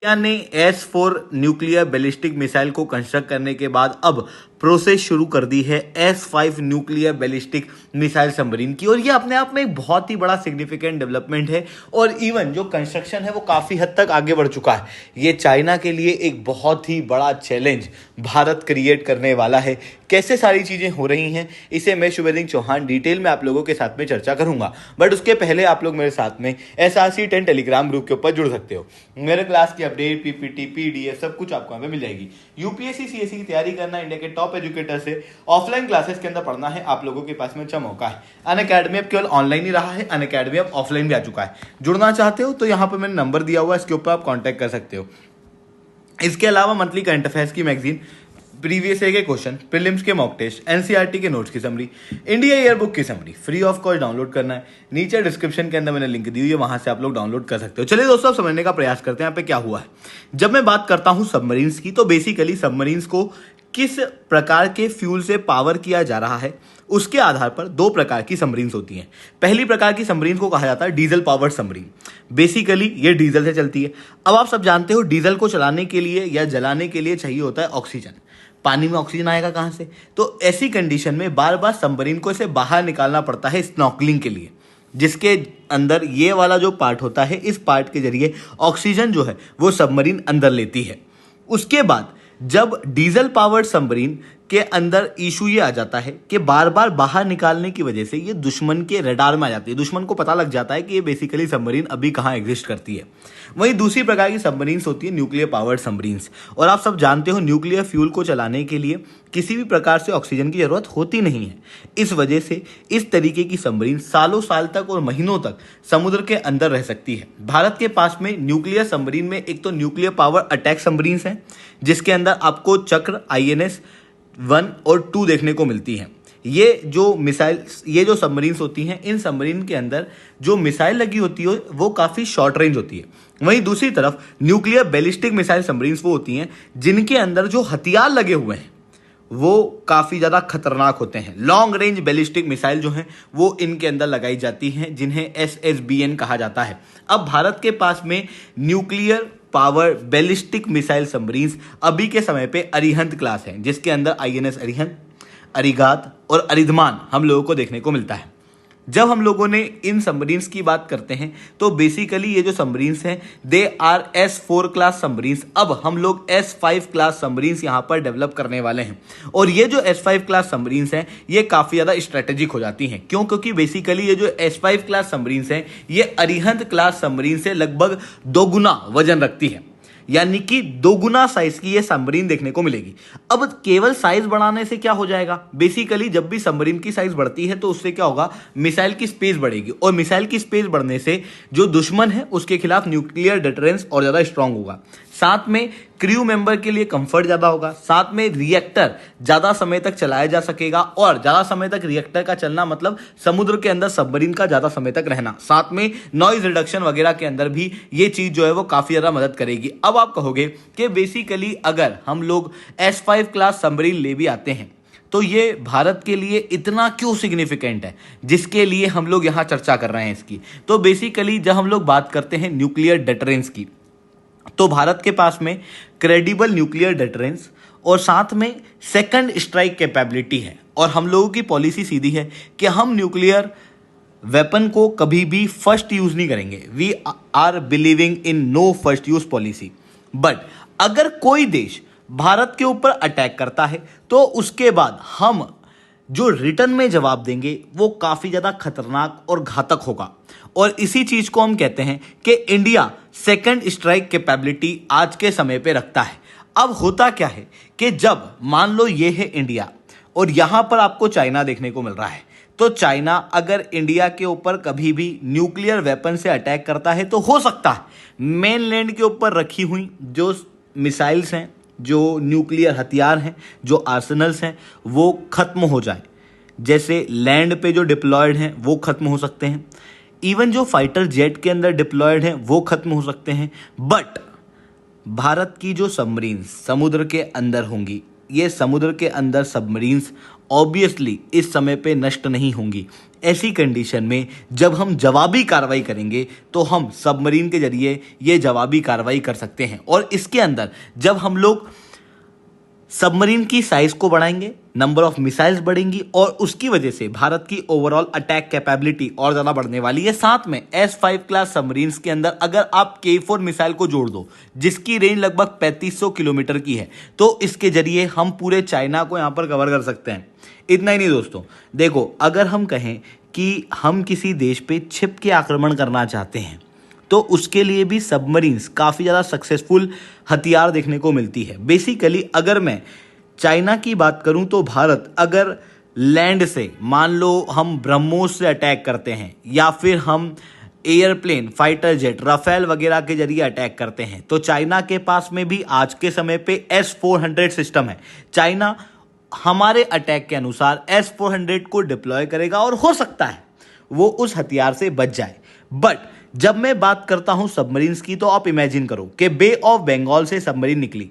India ने S4 nuclear ballistic missile को construct करने के बाद अब प्रोसेस शुरू कर दी है S5 nuclear ballistic missile submarine की। और ये अपने आप में एक बहुत ही बड़ा सिग्निफिकेंट डेवलपमेंट है और इवन जो कंस्ट्रक्शन है वो काफ़ी हद तक आगे बढ़ चुका है। ये चाइना के लिए एक बहुत ही बड़ा चैलेंज भारत क्रिएट करने वाला है। कैसे सारी चीज़ें हो रही हैं इसे मैं शुभेंदु चौहान डिटेल में आप लोगों के साथ में चर्चा करूंगा, बट उसके पहले आप लोग मेरे साथ में SRC10 टेलीग्राम ग्रुप के ऊपर जुड़ सकते हो। मेरे क्लास की अपडेट, PPT, PDF सब कुछ आपको यहाँ पे मिल जाएगी। यूपीएससी CSE की तैयारी करना, इंडिया के टॉप एजुकेटर से ऑफलाइन क्लासेस के अंदर पढ़ना है, आप लोगों के पास में अच्छा मौका है। अनअकैडमी अब केवल ऑनलाइन ही रहा है, अनअकैडमी अब ऑफलाइन भी आ चुका है। जुड़ना चाहते हो तो यहाँ पर मैंने नंबर दिया हुआ है, इसके ऊपर आप कॉन्टैक्ट कर सकते हो। इसके अलावा मंथली करंट अफेयर्स की मैगजीन, प्रीवियस ईयर के क्वेश्चन, प्रीलिम्स के मॉक टेस्ट, NCERT के नोट्स की समरी, इंडिया ईयर बुक की summary free of cost download करना है। नीचे डिस्क्रिप्शन के अंदर मैंने लिंक दी हुई है, वहां से आप लोग डाउनलोड कर सकते हो। चलिए दोस्तों, समझने का प्रयास करते हैं यहाँ पे क्या हुआ है। जब मैं बात करता हूं सबमरीन्स की, तो बेसिकली सबमरीन्स को किस प्रकार के फ्यूल से पावर किया जा रहा है उसके आधार पर दो प्रकार की सबमरीन्स होती हैं। पहली प्रकार की सबमरीन को कहा जाता है डीजल पावर्ड सबमरीन। बेसिकली ये डीजल से चलती है। अब आप सब जानते हो डीजल को चलाने के लिए या जलाने के लिए चाहिए होता है ऑक्सीजन। पानी में ऑक्सीजन आएगा कहां से? तो ऐसी कंडीशन में बार बार सबमरीन को इसे बाहर निकालना पड़ता है स्नॉर्कलिंग के लिए, जिसके अंदर ये वाला जो पार्ट होता है, इस पार्ट के जरिए ऑक्सीजन जो है वो सबमरीन अंदर लेती है। उसके बाद जब डीजल पावर्ड सबमरीन के अंदर इशू ये आ जाता है कि बार बार बाहर निकालने की वजह से ये दुश्मन के रडार में आ जाती है। दुश्मन को पता लग जाता है कि ये बेसिकली सबमरीन अभी कहाँ एग्जिस्ट करती है। वहीं दूसरी प्रकार की सबमरीन्स होती है न्यूक्लियर पावर्ड सबमरीन्स। और आप सब जानते हो न्यूक्लियर फ्यूल को चलाने के लिए किसी भी प्रकार से ऑक्सीजन की जरूरत होती नहीं है। इस वजह से इस तरीके की सबमरीन सालों साल तक और महीनों तक समुद्र के अंदर रह सकती है। भारत के पास में न्यूक्लियर सबमरीन में एक तो न्यूक्लियर पावर अटैक सबमरीन्स हैं, जिसके अंदर आपको चक्र INS 1 और 2 देखने को मिलती हैं। ये जो सबमरीन्स होती हैं, इन सबमरीन के अंदर जो मिसाइल लगी होती है वो काफ़ी शॉर्ट रेंज होती है। वहीं दूसरी तरफ न्यूक्लियर बैलिस्टिक मिसाइल सबमरीन्स वो होती हैं जिनके अंदर जो हथियार लगे हुए हैं वो काफ़ी ज़्यादा खतरनाक होते हैं। लॉन्ग रेंज बैलिस्टिक मिसाइल जो हैं वो इनके अंदर लगाई जाती हैं, जिन्हें SSBN कहा जाता है। अब भारत के पास में nuclear power ballistic missile submarines अभी के समय पे अरिहंत क्लास है, जिसके अंदर INS अरिहंत, अरिगात और अरिधमान हम लोगों को देखने को मिलता है। जब हम लोगों ने इन सबमरीन्स की बात करते हैं तो बेसिकली ये जो सबमरीन्स हैं they are S4 class submarines. अब हम लोग S5 क्लास सबमरीन्स यहाँ पर डेवलप करने वाले हैं। और ये जो S5 क्लास सबमरीन्स हैं ये काफ़ी ज़्यादा स्ट्रेटेजिक हो जाती हैं। क्यों? क्योंकि बेसिकली ये जो S5 क्लास सबमरीन्स हैं ये अरिहंत क्लास सबमरीन से लगभग 2 गुना वजन रखती है, यानी कि 2 गुना साइज की ये सबमरीन देखने को मिलेगी। अब केवल साइज बढ़ाने से क्या हो जाएगा? बेसिकली जब भी सबमरीन की साइज बढ़ती है तो उससे क्या होगा, मिसाइल की स्पेस बढ़ेगी और मिसाइल की स्पेस बढ़ने से जो दुश्मन है उसके खिलाफ न्यूक्लियर डिटरेंस और ज्यादा स्ट्रांग होगा। साथ में क्रू मेंबर के लिए कंफर्ट ज्यादा होगा, साथ में रिएक्टर ज्यादा समय तक चलाया जा सकेगा। और ज्यादा समय तक रिएक्टर का चलना मतलब समुद्र के अंदर सबमरीन का ज्यादा समय तक रहना। साथ में नॉइज रिडक्शन वगैरह के अंदर भी ये चीज जो है वो काफी ज्यादा मदद करेगी। अब आप कहोगे कि बेसिकली अगर हम लोग S5 क्लास सबमरीन ले भी आते हैं तो ये भारत के लिए इतना क्यों सिग्निफिकेंट है, जिसके लिए हम लोग यहां चर्चा कर रहे हैं इसकी। तो बेसिकली जब हम लोग बात करते हैं न्यूक्लियर डिटरेंस की, तो भारत के पास में क्रेडिबल न्यूक्लियर डिटरेंस और साथ में सेकंड स्ट्राइक कैपेबिलिटी है। और हम लोगों की पॉलिसी सीधी है कि हम न्यूक्लियर वेपन को कभी भी फर्स्ट यूज नहीं करेंगे। We are believing in no first use policy. But अगर कोई देश भारत के ऊपर अटैक करता है तो उसके बाद हम जो रिटर्न में जवाब देंगे वो काफी ज्यादा खतरनाक और घातक होगा। और इसी चीज को हम कहते हैं कि इंडिया सेकंड स्ट्राइक कैपेबिलिटी आज के समय पे रखता है। अब होता क्या है कि जब मान लो ये है इंडिया और यहां पर आपको चाइना देखने को मिल रहा है, तो चाइना अगर इंडिया के ऊपर कभी भी न्यूक्लियर वेपन से अटैक करता है तो हो सकता है मेनलैंड के ऊपर रखी हुई जो मिसाइल्स हैं, जो न्यूक्लियर हथियार हैं, जो आर्सेनल्स हैं वो खत्म हो जाए। जैसे लैंड पे जो डिप्लॉयड हैं वो खत्म हो सकते हैं, इवन जो फाइटर जेट के अंदर डिप्लॉयड हैं वो खत्म हो सकते हैं। बट भारत की जो सबमरीन समुद्र के अंदर होंगी ये समुद्र के अंदर सबमरीन्स ऑब्वियसली इस समय पे नष्ट नहीं होंगी। ऐसी कंडीशन में जब हम जवाबी कार्रवाई करेंगे तो हम सबमरीन के जरिए ये जवाबी कार्रवाई कर सकते हैं। और इसके अंदर जब हम लोग सबमरीन की साइज को बढ़ाएंगे, नंबर ऑफ मिसाइल्स बढ़ेंगी और उसकी वजह से भारत की ओवरऑल अटैक कैपेबिलिटी और ज्यादा बढ़ने वाली है। साथ में S5 क्लास सबमरीन्स के अंदर अगर आप K4 मिसाइल को जोड़ दो जिसकी रेंज लगभग 3500 किलोमीटर की है, तो इसके जरिए हम पूरे चाइना को यहां पर कवर कर सकते हैं। इतना ही नहीं दोस्तों, देखो अगर हम कहें कि हम किसी देश पे छिप के आक्रमण करना चाहते हैं तो उसके लिए भी सबमरीन्स काफ़ी ज़्यादा सक्सेसफुल हथियार देखने को मिलती है। बेसिकली अगर मैं चाइना की बात करूं तो भारत अगर लैंड से मान लो हम ब्रह्मोस से अटैक करते हैं या फिर हम एयरप्लेन, फाइटर जेट, राफेल वगैरह के जरिए अटैक करते हैं तो चाइना के पास में भी आज के समय पे S-400 सिस्टम है। चाइना हमारे अटैक के अनुसार S-400 को डिप्लॉय करेगा और हो सकता है वो उस हथियार से बच जाए। बट जब मैं बात करता हूं सबमरीन्स की तो आप इमेजिन करो कि बे ऑफ बंगाल से सबमरीन निकली।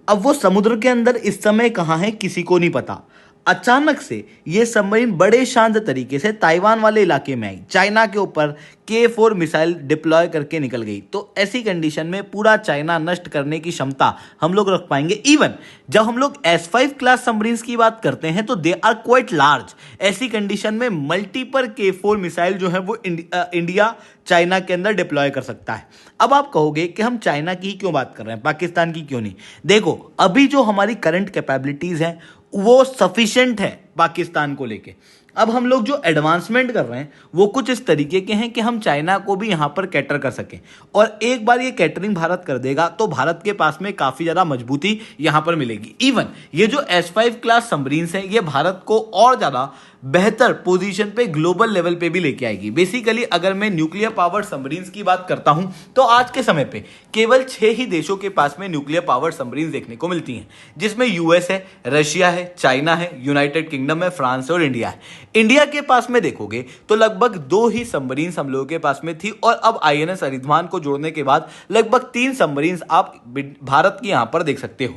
अब वो समुद्र के अंदर इस समय कहां है किसी को नहीं पता। अचानक से ये सबमरीन बड़े शांत तरीके से ताइवान वाले इलाके में आई, चाइना के ऊपर K4 मिसाइल डिप्लॉय करके निकल गई। तो ऐसी कंडीशन में पूरा चाइना नष्ट करने की क्षमता हम लोग रख पाएंगे। इवन जब हम लोग S5 क्लास सबमरीन्स की बात करते हैं तो दे आर क्वाइट लार्ज। ऐसी कंडीशन में मल्टीपल K4 मिसाइल जो है वो इंडिया चाइना के अंदर डिप्लॉय कर सकता है। अब आप कहोगे कि हम चाइना की क्यों बात कर रहे हैं, पाकिस्तान की क्यों नहीं? देखो अभी जो हमारी करंट कैपेबिलिटीज हैं वो सफिशिएंट है पाकिस्तान को लेके। अब हम लोग जो एडवांसमेंट कर रहे हैं वो कुछ इस तरीके के हैं कि हम चाइना को भी यहां पर कैटर कर सकें। और एक बार ये कैटरिंग भारत कर देगा तो भारत के पास में काफी ज्यादा मजबूती यहां पर मिलेगी। इवन ये जो S5 क्लास सबमरीन्स हैं ये भारत को और ज्यादा बेहतर पोजीशन पे ग्लोबल लेवल पे भी लेके आएगी। बेसिकली अगर मैं न्यूक्लियर पावर सबमरीन्स की बात करता हूं तो आज के समय पे केवल 6 ही देशों के पास में न्यूक्लियर पावर सबमरीन्स देखने को मिलती हैं, जिसमें यूएस है, रशिया है, चाइना है, यूनाइटेड किंगडम है, फ्रांस है और इंडिया है। इंडिया के पास में देखोगे तो लगभग 2 ही सबमरीन्स हम लोगों के पास में थी और अब INS अरिधवान को जोड़ने के बाद लगभग 3 सबमरीन्स आप भारत की यहां पर देख सकते हो।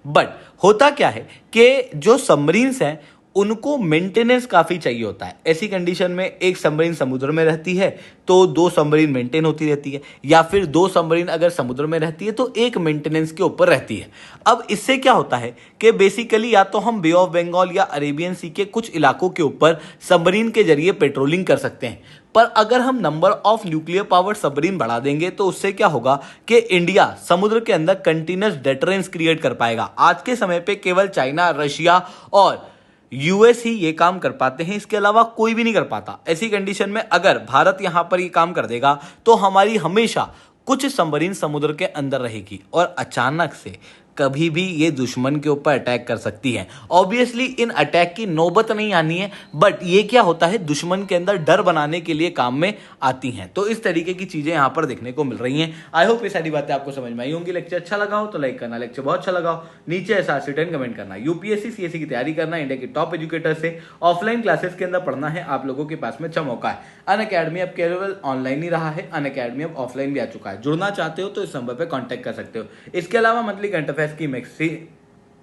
बट होता क्या है कि जो सबमरीन्स हैं उनको मेंटेनेंस काफी चाहिए होता है। ऐसी कंडीशन में एक सबमरीन समुद्र में रहती है तो 2 सबमरीन मेंटेन होती रहती है, या फिर 2 सबमरीन अगर समुद्र में रहती है तो एक मेंटेनेंस के ऊपर रहती है। अब इससे क्या होता है कि बेसिकली या तो हम बे ऑफ बंगाल या अरेबियन सी के कुछ इलाकों के ऊपर सबमरीन के जरिए पेट्रोलिंग कर सकते हैं। पर अगर हम number of nuclear power submarine बढ़ा देंगे तो उससे क्या होगा कि इंडिया समुद्र के अंदर कंटिन्यूअस डेटरेंस क्रिएट कर पाएगा। आज के समय पे केवल चाइना, रशिया और यूएस ही ये काम कर पाते हैं, इसके अलावा कोई भी नहीं कर पाता। ऐसी कंडीशन में अगर भारत यहां पर ये काम कर देगा तो हमारी हमेशा कुछ सबमरीन समुद्र के अंदर रहेगी और अचानक से कभी भी ये दुश्मन के ऊपर अटैक कर सकती है। ऑब्वियसली इन अटैक की नौबत नहीं आनी है, बट ये क्या होता है दुश्मन के अंदर डर बनाने के लिए काम में आती हैं। तो इस तरीके की चीजें यहां पर देखने को मिल रही हैं। आई होप ये सारी बातें आपको समझ में आई होंगी। लेक्चर अच्छा लगा हो तो लाइक करना, लेक्चर बहुत अच्छा लगा हो नीचे ऐसा रिटर्न कमेंट करना। यूपीएससी सीएससी की तैयारी करना, इंडिया के टॉप एजुकेटर से ऑफलाइन क्लासेस के अंदर पढ़ना है, आप लोगों के पास में अच्छा मौका है। अनअकैडमी अब केवल ऑनलाइन ही रहा है, अनअकैडमी अब ऑफलाइन भी आ चुका है। जुड़ना चाहते हो तो इस नंबर पर कॉन्टैक्ट कर सकते हो। इसके अलावा मंथली करंट अफेयर्स की मैक्सी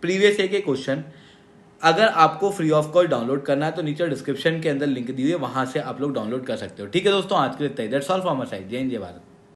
प्रीवियस ईयर के क्वेश्चन अगर आपको फ्री ऑफ कॉस्ट डाउनलोड करना है तो नीचे डिस्क्रिप्शन के अंदर लिंक दी हुई है, वहां से आप लोग डाउनलोड कर सकते हो। ठीक है दोस्तों, आज के लिए that's all from my side. जय हिंद, जय भारत।